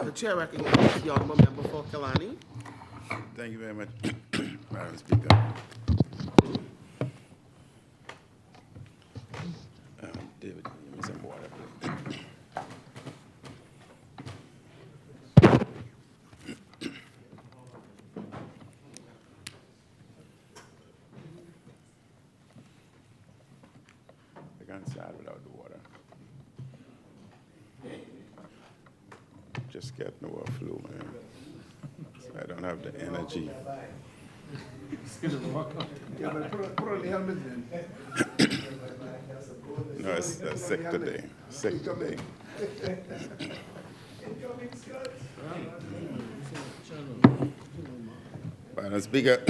The chair recognizes the honourable member for Killarney. Thank you very much, Madam Speaker. David, give me some water, please. I can't start without the water. Just getting over flu, man. So I don't have the energy. Yeah, but put on the helmet then. No, it's sick today. Sick today. Madam Speaker,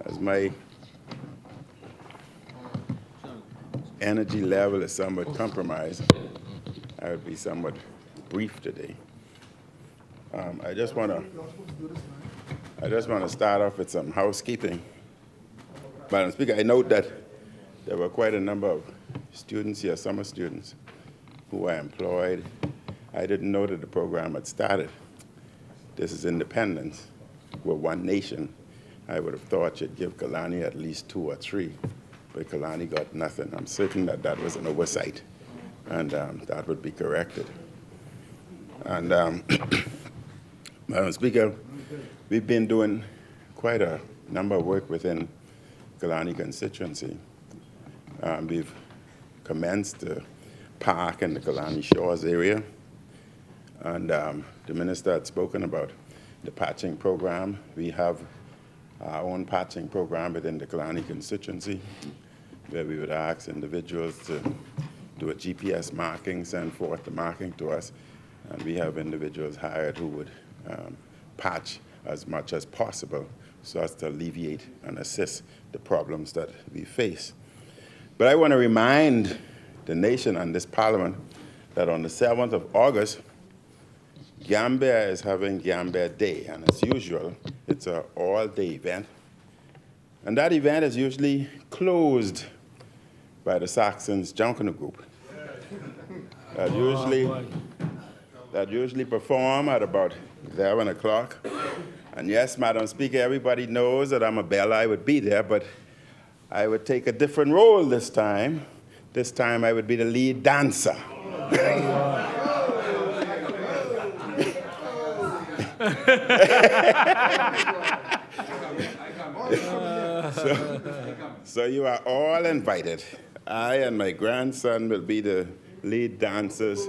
as my energy level is somewhat compromised, I would be somewhat brief today. I just want to start off with some housekeeping. Madam Speaker, I note that there were quite a number of students here, summer students, who were employed. I didn't know that the program had started. This is independence. We're one nation. I would have thought you'd give Killarney at least 2 or 3, but Killarney got nothing. I'm certain that that was an oversight, and that would be corrected. And Madam Speaker, we've been doing quite a number of work within Killarney constituency. We've commenced the park in the Killarney Shores area, and the minister had spoken about the patching program. We have our own patching program within the Killarney constituency, where we would ask individuals to do a GPS marking, send forth the marking to us, and we have individuals hired who would patch as much as possible so as to alleviate and assist the problems that we face. But I want to remind the nation and this parliament that on the 7th of August, Gambia is having Gambia Day, and as usual, it's an all-day event. And that event is usually closed by the Saxons Junction Group. That usually perform at about 11 o'clock. And yes, Madam Speaker, everybody knows that I'm a bella, I would be there, but I would take a different role this time. This time I would be the lead dancer. So you are all invited. I and my grandson will be the lead dancers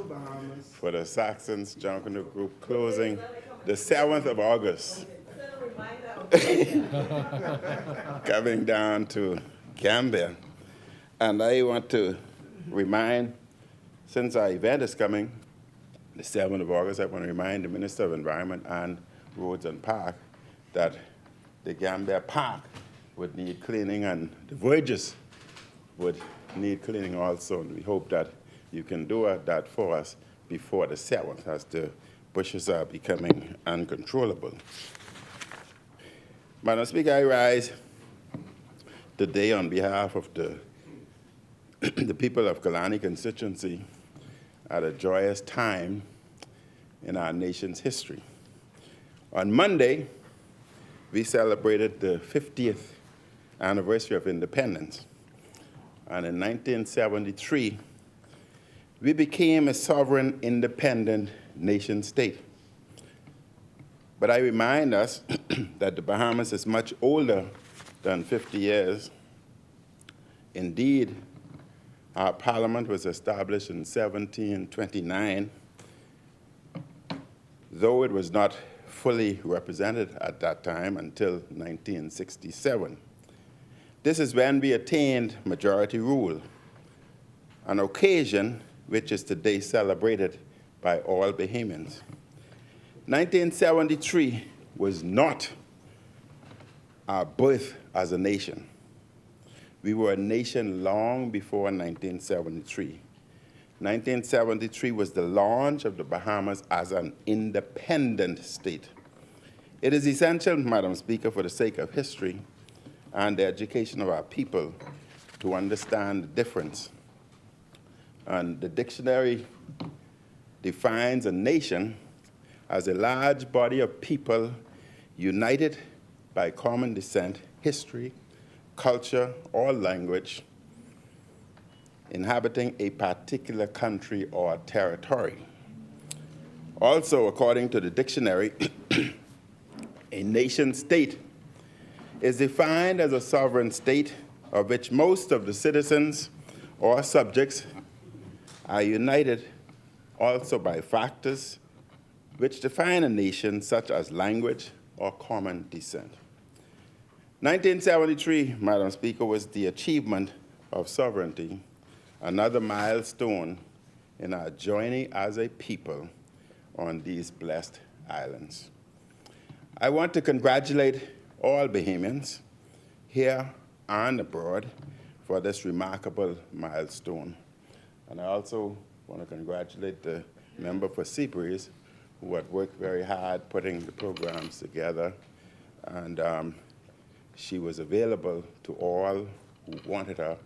for the Saxons Junction Group closing the 7th of August. Coming down to Gambia. And I want to remind, since our event is coming, the 7th of August, I want to remind the Minister of Environment and Roads and Park that the Gambia Park would need cleaning and the Verges would need cleaning also. And we hope that you can do that for us before the 7th as the bushes are becoming uncontrollable. Madam Speaker, I rise today on behalf of the people of Killarney constituency at a joyous time in our nation's history. On Monday, we celebrated the 50th anniversary of independence. And in 1973, we became a sovereign, independent nation state. But I remind us that the Bahamas is much older than 50 years. Indeed, our parliament was established in 1729, though it was not fully represented at that time until 1967. This is when we attained majority rule, an occasion which is today celebrated by all Bahamians. 1973 was not our birth as a nation. We were a nation long before 1973. 1973 was the launch of the Bahamas as an independent state. It is essential, Madam Speaker, for the sake of history and the education of our people to understand the difference. And the dictionary defines a nation as a large body of people united by common descent, history, culture, or language, inhabiting a particular country or territory. Also, according to the dictionary, a nation-state is defined as a sovereign state of which most of the citizens or subjects are united also by factors which define a nation, such as language or common descent. 1973, Madam Speaker, was the achievement of sovereignty, another milestone in our journey as a people on these blessed islands. I want to congratulate all Bahamians here and abroad for this remarkable milestone. And I also want to congratulate the member for Seabreeze, who had worked very hard putting the programs together. And she was available to all who wanted her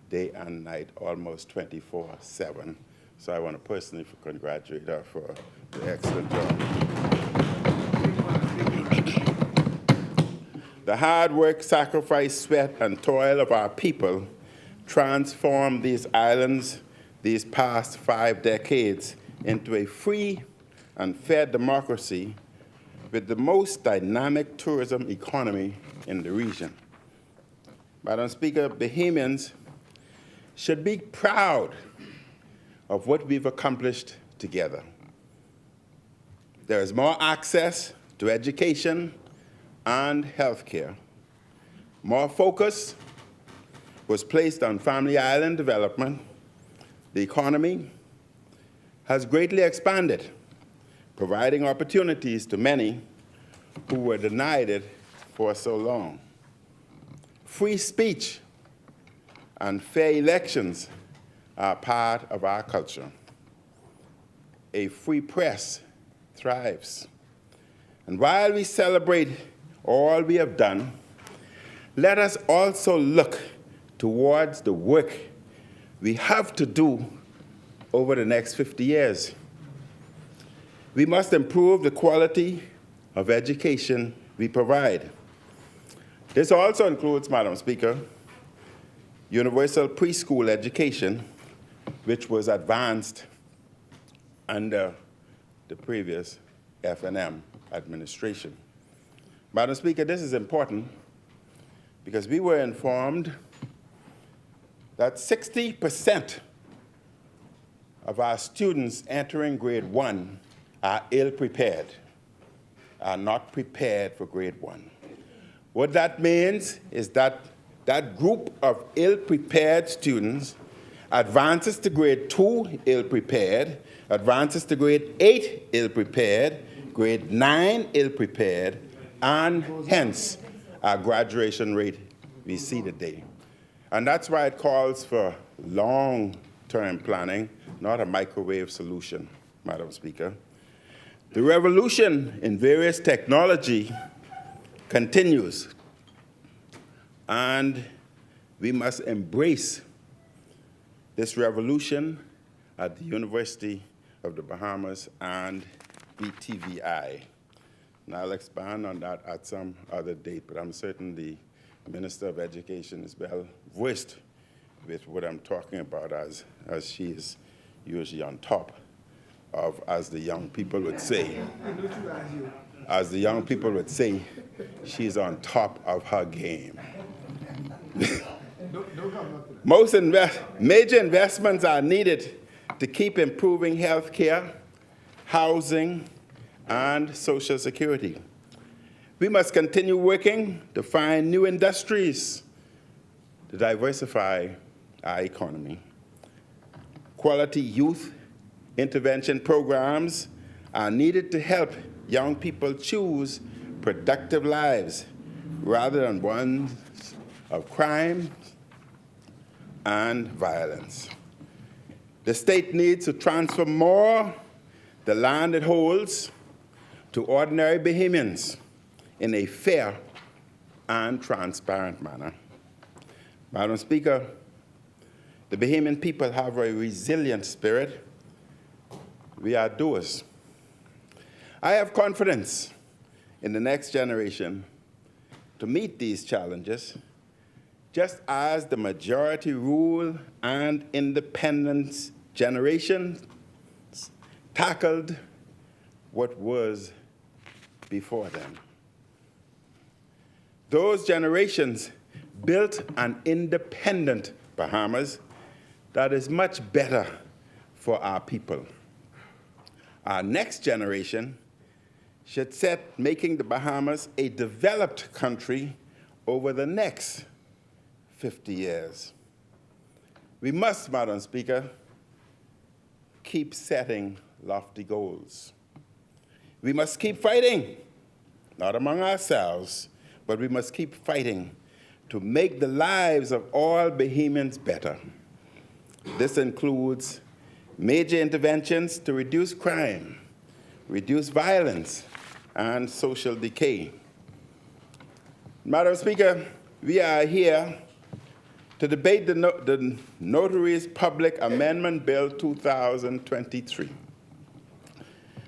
day and night, almost 24/7. So I want to personally congratulate her for the excellent job. The hard work, sacrifice, sweat, and toil of our people transformed these islands these past 5 decades into a free and fair democracy with the most dynamic tourism economy in the region. Madam Speaker, Bahamians should be proud of what we've accomplished together. There is more access to education and health care. More focus was placed on family island development. The economy has greatly expanded, providing opportunities to many who were denied it for so long. Free speech and fair elections are part of our culture. A free press thrives. And while we celebrate all we have done, let us also look towards the work we have to do over the next 50 years. We must improve the quality of education we provide. This also includes, Madam Speaker, universal preschool education, which was advanced under the previous F&M administration. Madam Speaker, this is important because we were informed that 60% of our students entering grade 1 are ill-prepared, are not prepared for grade 1. What that means is that that group of ill-prepared students advances to grade 2 ill-prepared, advances to grade 8 ill-prepared, grade 9 ill-prepared, and hence our graduation rate we see today. And that's why it calls for long-term planning, not a microwave solution, Madam Speaker. The revolution in various technology continues, and we must embrace this revolution at the University of the Bahamas and BTVI. And I'll expand on that at some other date, but I'm certain the Minister of Education is well versed with what I'm talking about, as she is usually on top of, as the young people would say. As the young people would say, she's on top of her game. Most major investments are needed to keep improving health care, housing, and Social Security. We must continue working to find new industries to diversify our economy. Quality youth intervention programs are needed to help young people choose productive lives rather than ones of crime and violence. The state needs to transfer more the land it holds to ordinary Bahamians in a fair and transparent manner. Madam Speaker, the Bahamian people have a resilient spirit. We are doers. I have confidence in the next generation to meet these challenges, just as the majority rule and independence generation tackled what was before them. Those generations built an independent Bahamas that is much better for our people. Our next generation should set making the Bahamas a developed country over the next 50 years. We must, Madam Speaker, keep setting lofty goals. We must keep fighting, not among ourselves, but we must keep fighting to make the lives of all Bahamians better. This includes major interventions to reduce crime, reduce violence, and social decay. Madam Speaker, we are here to debate the Notary's Public Amendment Bill 2023.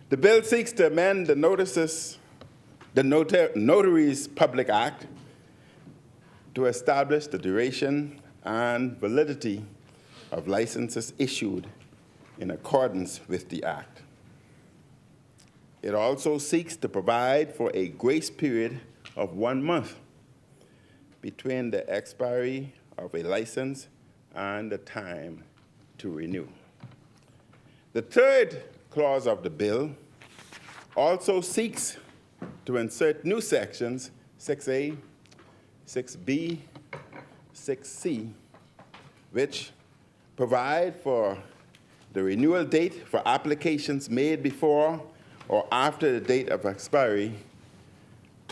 The bill seeks to amend the Notary's Public Act to establish the duration and validity of licenses issued in accordance with the Act. It also seeks to provide for a grace period of 1 month between the expiry of a license and the time to renew. The third clause of the bill also seeks to insert new sections 6A, 6B, 6C, which provide for the renewal date for applications made before or after the date of expiry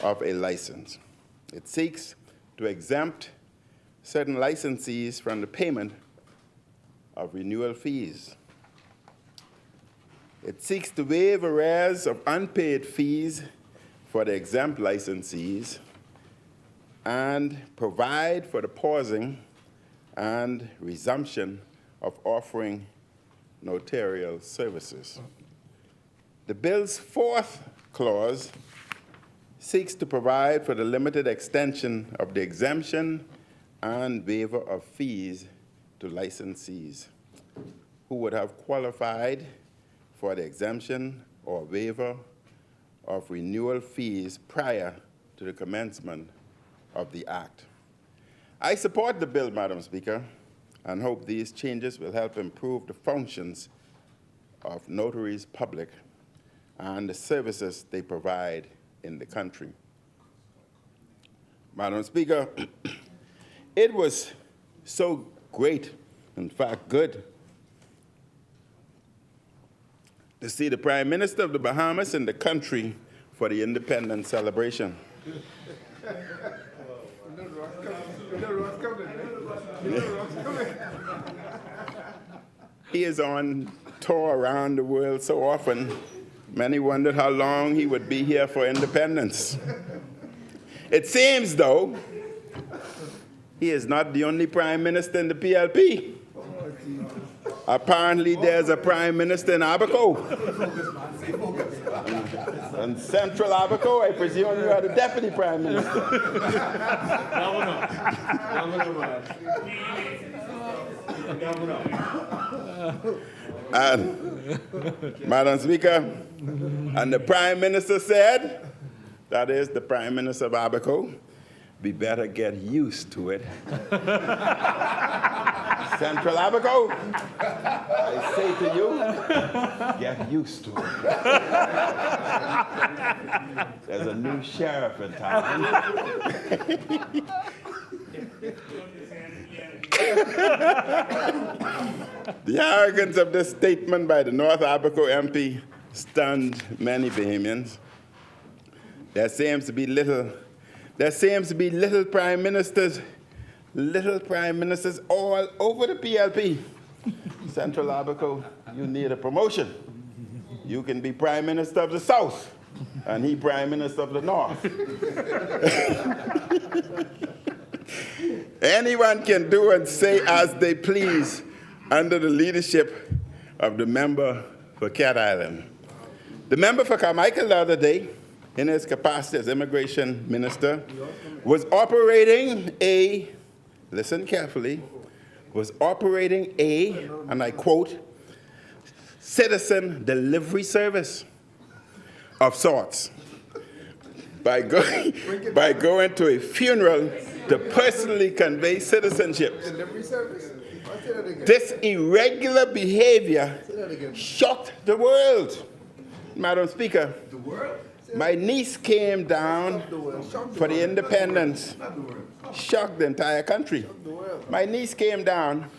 of a license. It seeks to exempt certain licensees from the payment of renewal fees. It seeks to waive arrears of unpaid fees for the exempt licensees and provide for the pausing and resumption of offering notarial services. The bill's fourth clause seeks to provide for the limited extension of the exemption and waiver of fees to licensees who would have qualified for the exemption or waiver of renewal fees prior to the commencement of the Act. I support the bill, Madam Speaker, and hope these changes will help improve the functions of notaries public and the services they provide in the country. Madam Speaker, it was so great, in fact good, to see the Prime Minister of the Bahamas in the country for the independence celebration. He is on tour around the world so often, many wondered how long he would be here for independence. It seems, though, he is not the only Prime Minister in the PLP. Apparently, there's a Prime Minister in Abaco. In Central Abaco, I presume you are the Deputy Prime Minister. And, Madam Speaker, and the Prime Minister said, that is the Prime Minister of Abaco, we better get used to it. Central Abaco, I say to you, get used to it. There's a new sheriff in town. The arrogance of this statement by the North Abaco MP stunned many Bahamians. There seems to be little prime ministers all over the PLP. Central Abaco, you need a promotion. You can be Prime Minister of the South, and he Prime Minister of the North. Anyone can do and say as they please under the leadership of the member for Cat Island. The member for Carmichael the other day, in his capacity as immigration minister, was operating a, listen carefully, was operating a, and I quote, citizen delivery service of sorts by going to a funeral to personally convey citizenship. Delivery service? Say that again. This irregular behavior Say that again. shocked the world. Madam Speaker, The world? my niece came down The world. Shock the for the world. independence, Not the world. shocked the entire country. The world. My niece came down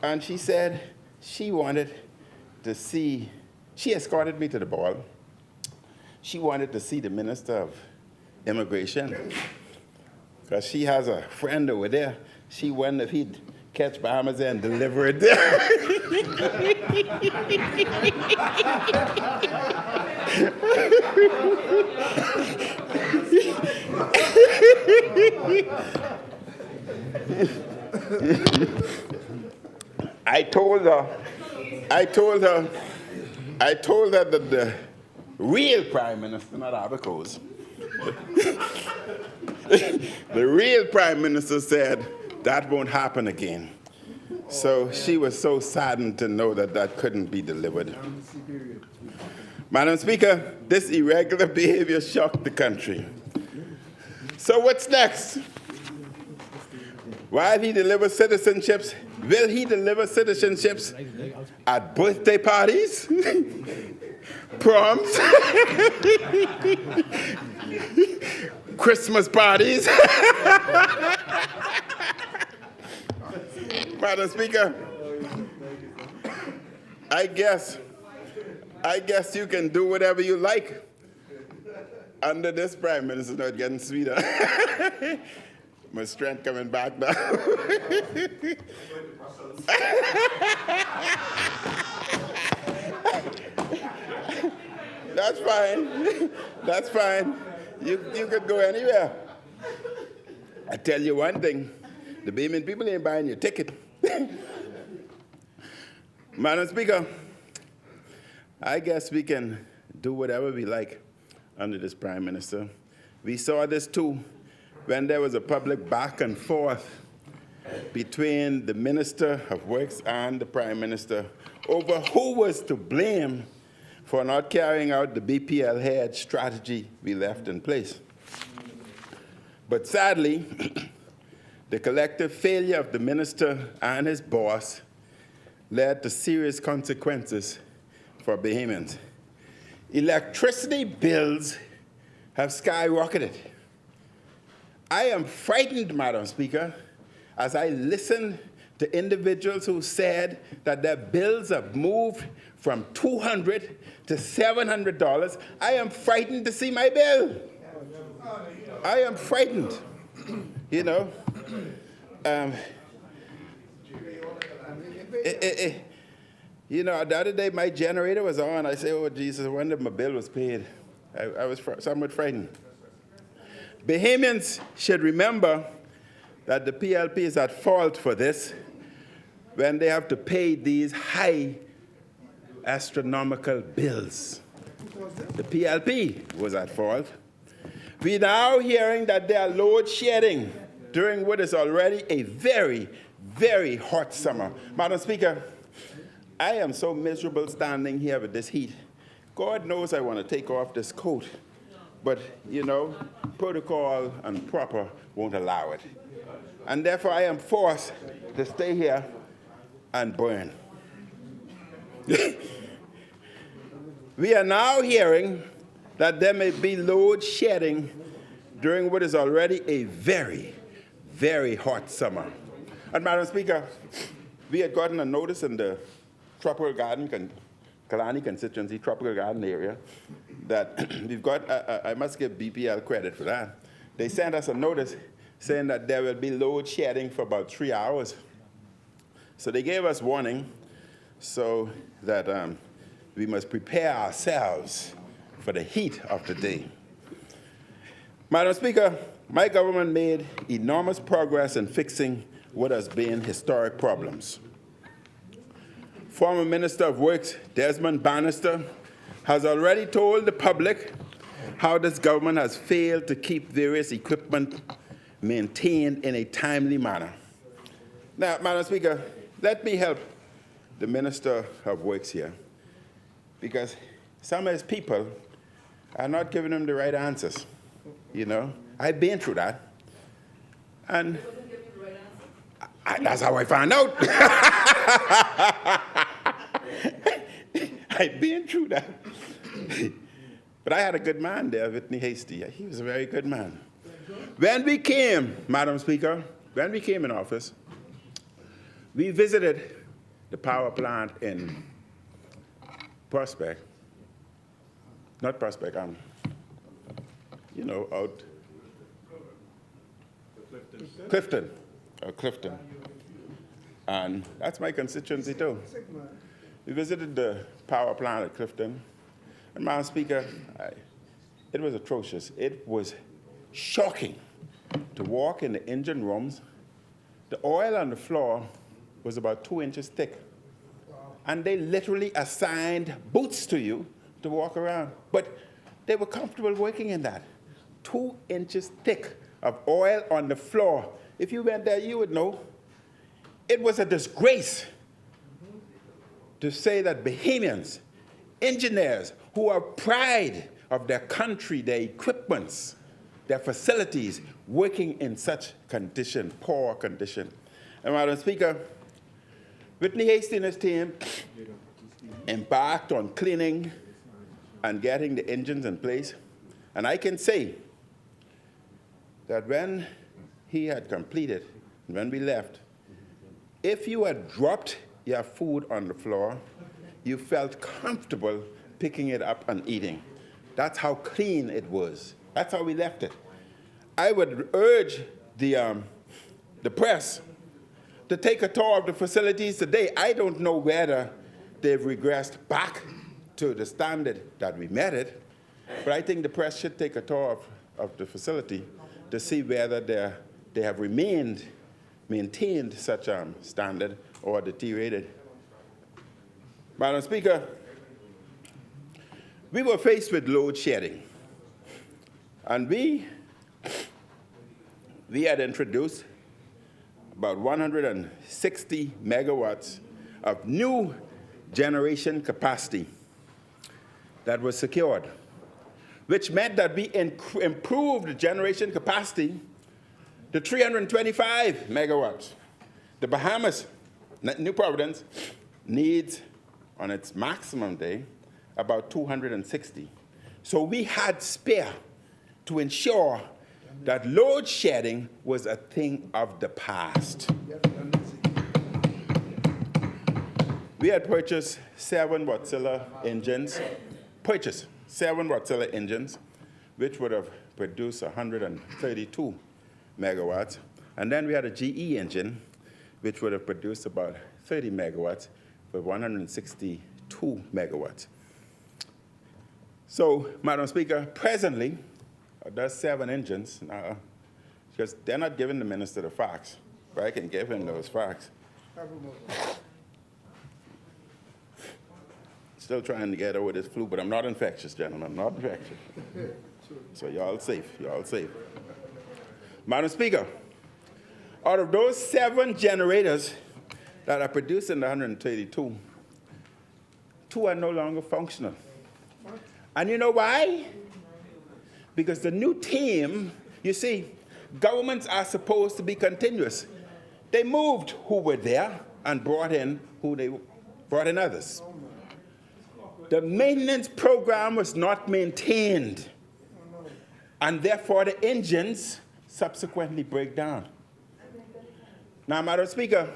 and she said she wanted to see, she escorted me to the ball. She wanted to see the Minister of Immigration because she has a friend over there. She wondered if he'd catch Bahamas and deliver it there. I told her that the real Prime Minister, not Abacos, the real Prime Minister said that won't happen again. So she was so saddened to know that that couldn't be delivered. Madam Speaker, this irregular behavior shocked the country. So what's next? While he delivers citizenships, will he deliver citizenships at birthday parties, proms, Christmas parties? Madam Speaker, I guess you can do whatever you like under this Prime Minister. Now it's getting sweeter. My strength coming back now. That's fine. That's fine. You could go anywhere. I tell you one thing, the Bahamian people ain't buying your ticket. Madam Speaker, I guess we can do whatever we like under this Prime Minister. We saw this too when there was a public back and forth between the Minister of Works and the Prime Minister over who was to blame for not carrying out the BPL hedge strategy we left in place. But sadly, the collective failure of the minister and his boss led to serious consequences for Bahamians. Electricity bills have skyrocketed. I am frightened, Madam Speaker, as I listen to individuals who said that their bills have moved from $200 to $700. I am frightened to see my bill. I am frightened, you know. You know, the other day my generator was on. I said, oh, Jesus, I wonder if my bill was paid. I was somewhat frightened. Bahamians should remember that the PLP is at fault for this when they have to pay these high astronomical bills. The PLP was at fault. We're now hearing that they are load shedding during what is already a very, very hot summer. Madam Speaker, I am so miserable standing here with this heat. God knows I want to take off this coat, but, you know, protocol and proper won't allow it. And therefore, I am forced to stay here and burn. We are now hearing that there may be load shedding during what is already a very, very hot summer. And Madam Speaker, we had gotten a notice in the Tropical Garden, Killarney constituency, Tropical Garden area, that we've got, I must give BPL credit for that. They sent us a notice saying that there will be load shedding for about 3 hours. So they gave us warning so that we must prepare ourselves for the heat of the day. Madam Speaker, my government made enormous progress in fixing what has been historic problems. Former Minister of Works, Desmond Bannister, has already told the public how this government has failed to keep various equipment maintained in a timely manner. Now, Madam Speaker, let me help the Minister of Works here, because some of his people are not giving him the right answers. You know, I've been through that. And that's how I found out. I've been through that. But I had a good man there, Whitney Hasty. He was a very good man. When we came, Madam Speaker, when we came in office, we visited the power plant in Prospect. Not Prospect, you know, out Clifton. Clifton. And that's my constituency too. We visited the power plant at Clifton. And Madam Speaker, it was atrocious. It was shocking to walk in the engine rooms. The oil on the floor was about 2 inches thick. And they literally assigned boots to you to walk around. But they were comfortable working in that. 2 inches thick of oil on the floor. If you went there, you would know. It was a disgrace to say that Bahamians, engineers who are pride of their country, their equipments, their facilities, working in such condition, poor condition. And Madam Speaker, Whitney Hasty and his team embarked on cleaning and getting the engines in place. And I can say that when he had completed, when we left, if you had dropped your food on the floor, you felt comfortable picking it up and eating. That's how clean it was. That's how we left it. I would urge the press to take a tour of the facilities today. I don't know whether they've regressed back to the standard that we met it, but I think the press should take a tour of the facility to see whether they have maintained such standard or deteriorated. Madam Speaker, we were faced with load shedding, and we had introduced about 160 megawatts of new generation capacity that was secured, which meant that we improved the generation capacity to 325 megawatts. The Bahamas, New Providence, needs on its maximum day about 260. So we had spare to ensure that load shedding was a thing of the past. We had purchased 7 Wärtsilä engines, which would have produced 132 megawatts. And then we had a GE engine, which would have produced about 30 megawatts for 162 megawatts. So, Madam Speaker, presently, there's 7 engines now, because they're not giving the minister the facts, but I can give him those facts. Still trying to get over this flu, but I'm not infectious, gentlemen, I'm not infectious. So y'all safe, y'all safe. Madam Speaker, out of those 7 generators that are producing the 132, 2 are no longer functional. And you know why? Because the new team, you see, governments are supposed to be continuous. They moved who were there and brought in others. The maintenance program was not maintained, and therefore the engines subsequently break down. Now, Madam Speaker,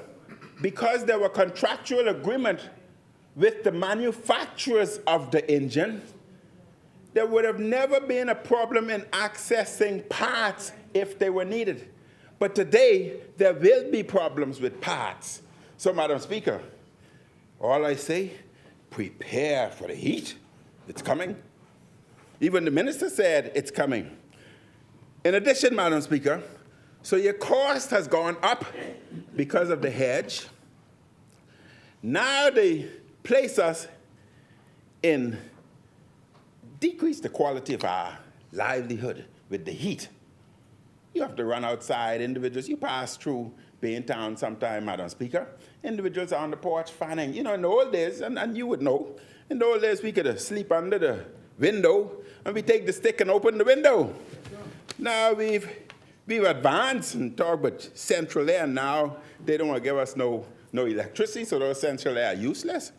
because there were contractual agreement with the manufacturers of the engine, there would have never been a problem in accessing parts if they were needed. But today, there will be problems with parts. So, Madam Speaker, all I say, prepare for the heat. It's coming. Even the minister said it's coming. In addition, Madam Speaker, so your cost has gone up because of the hedge. Now they place us in decrease the quality of our livelihood with the heat. You have to run outside. Individuals, you pass through Baintown sometime, Madam Speaker. Individuals are on the porch fanning. You know, in the old days, and you would know, in the old days we could sleep under the window and we take the stick and open the window. Now we've advanced and talk about central air. Now they don't want to give us no electricity, so those central air are useless.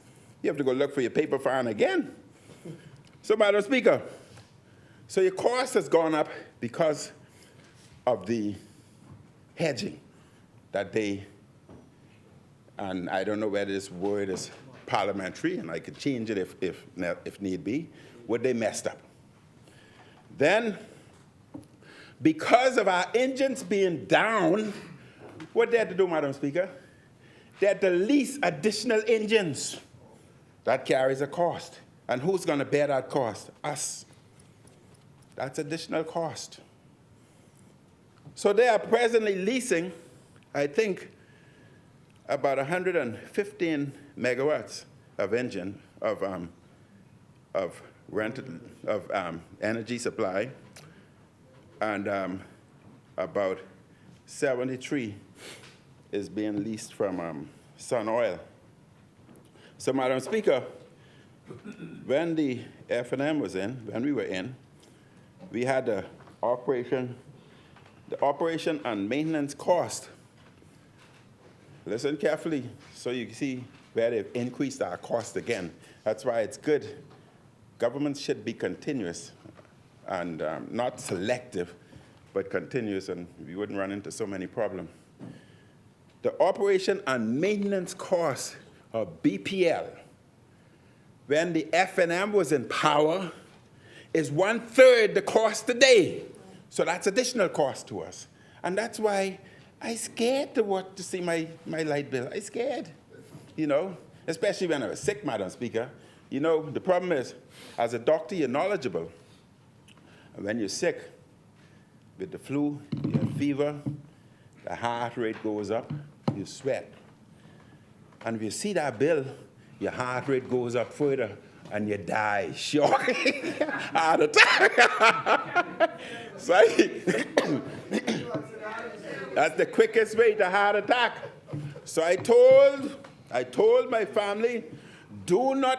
You have to go look for your paper fan again. So, Madam Speaker, so your cost has gone up because of the hedging that they, and I don't know whether this word is parliamentary, and I could change it if need be, what they messed up. Then, because of our engines being down, what they had to do, Madam Speaker? They had to lease additional engines. That carries a cost. And who's going to bear that cost? Us. That's additional cost. So they are presently leasing, I think, about 115 megawatts of engine, of energy supply, and about 73 is being leased from Sun Oil. So, Madam Speaker, when the F&M was in, when we were in, we had the operation and maintenance cost. Listen carefully so you can see where they've increased our cost again. That's why it's good. Government should be continuous and not selective, but continuous, and we wouldn't run into so many problems. The operation and maintenance cost of BPL, when the F&M was in power, is 1/3 the cost today. So that's additional cost to us. And that's why I scared to see my light bill. I scared, you know, especially when I was sick, Madam Speaker. You know, the problem is, as a doctor, you're knowledgeable. And when you're sick, with the flu, you have fever, the heart rate goes up, you sweat. And if you see that bill, your heart rate goes up further, and you die, shock, heart attack. So that's the quickest way to heart attack. So I told my family, do not,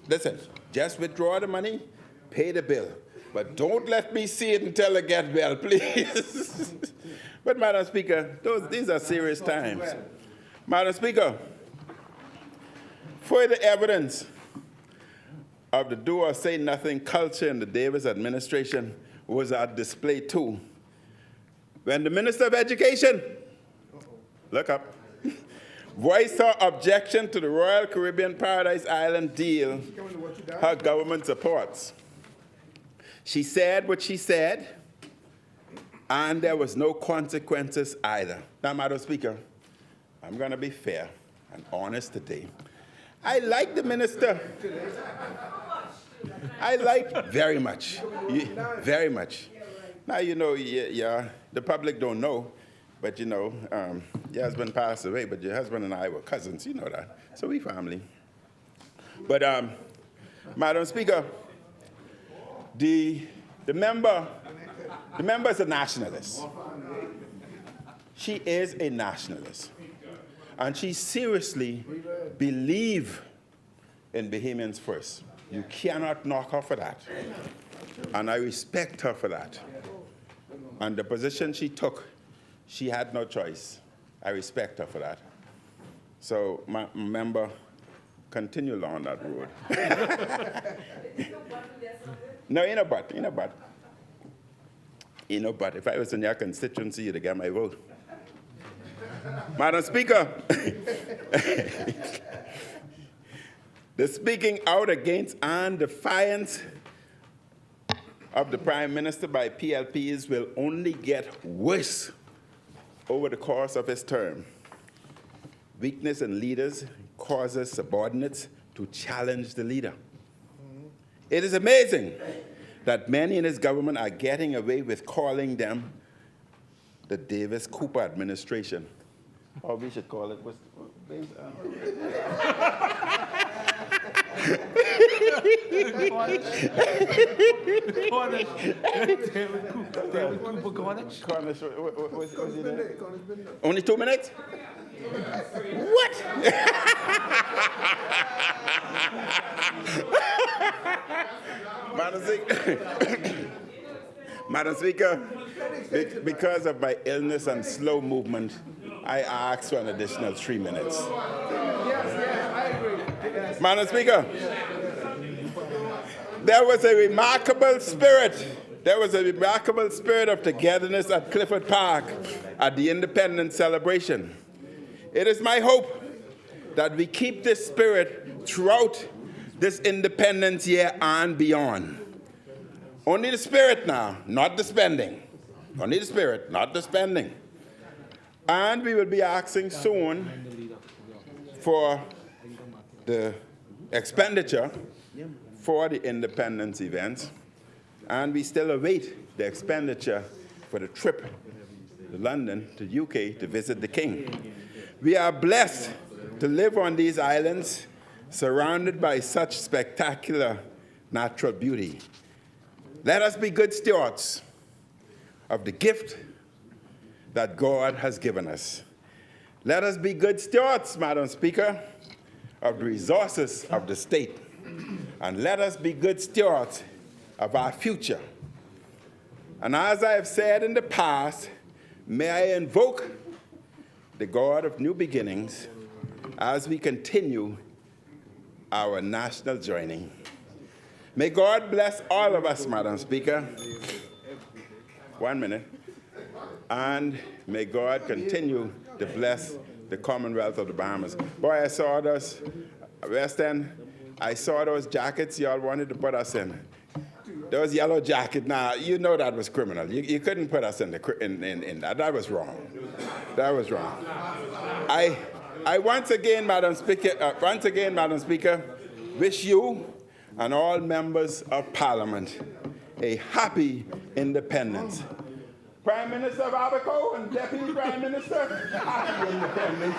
listen, just withdraw the money, pay the bill. But don't let me see it until I get well, please. But, Madam Speaker, these are serious times. Madam Speaker, further evidence of the do or say nothing culture in the Davis administration was on display too. When the Minister of Education, look up, voiced her objection to the Royal Caribbean Paradise Island deal her government supports. She said what she said, and there was no consequences either. Now, Madam Speaker, I'm going to be fair and honest today. I like the minister. I like very much, very much. Now, you know, the public don't know, but, you know, your husband passed away, but your husband and I were cousins, you know that. So we family. But, Madam Speaker, the member is a nationalist. She is a nationalist. And she seriously believes in Bahamians first. You cannot knock her for that. And I respect her for that. And the position she took, she had no choice. I respect her for that. So, my member, continue along that road. No, ain't no but. Ain't no but. If I was in your constituency, you'd get my vote. Madam Speaker, the speaking out against and defiance of the Prime Minister by PLPs will only get worse over the course of his term. Weakness in leaders causes subordinates to challenge the leader. It is amazing that many in his government are getting away with calling them the Davis-Cooper administration. Or we should call it, David Cooper Cornish. Cornish, what's his name? Cornish been there. Only 2 minutes? What? Madam Speaker, because of my illness and slow movement, I asked for an additional 3 minutes. Yes, I agree. Yes. Madam Speaker, there was a remarkable spirit. There was a remarkable spirit of togetherness at Clifford Park at the Independence celebration. It is my hope that we keep this spirit throughout this Independence year and beyond. Only the spirit now, not the spending. Only the spirit, not the spending. And we will be asking soon for the expenditure for the Independence events, and we still await the expenditure for the trip to London, to UK, to visit the King. We are blessed to live on these islands, surrounded by such spectacular natural beauty. Let us be good stewards of the gift that God has given us. Let us be good stewards, Madam Speaker, of the resources of the state. And let us be good stewards of our future. And as I have said in the past, may I invoke the God of new beginnings as we continue our national journey. May God bless all of us, Madam Speaker. 1 minute. And may God continue to bless the Commonwealth of the Bahamas. Boy, I saw those, West End, I saw those jackets y'all wanted to put us in. Those yellow jackets, now, you know that was criminal. You couldn't put us in that. That was wrong. That was wrong. I once again, Madam Speaker, wish you and all members of Parliament a happy independence. Prime Minister of Abaco and Deputy Prime Minister, happy independence.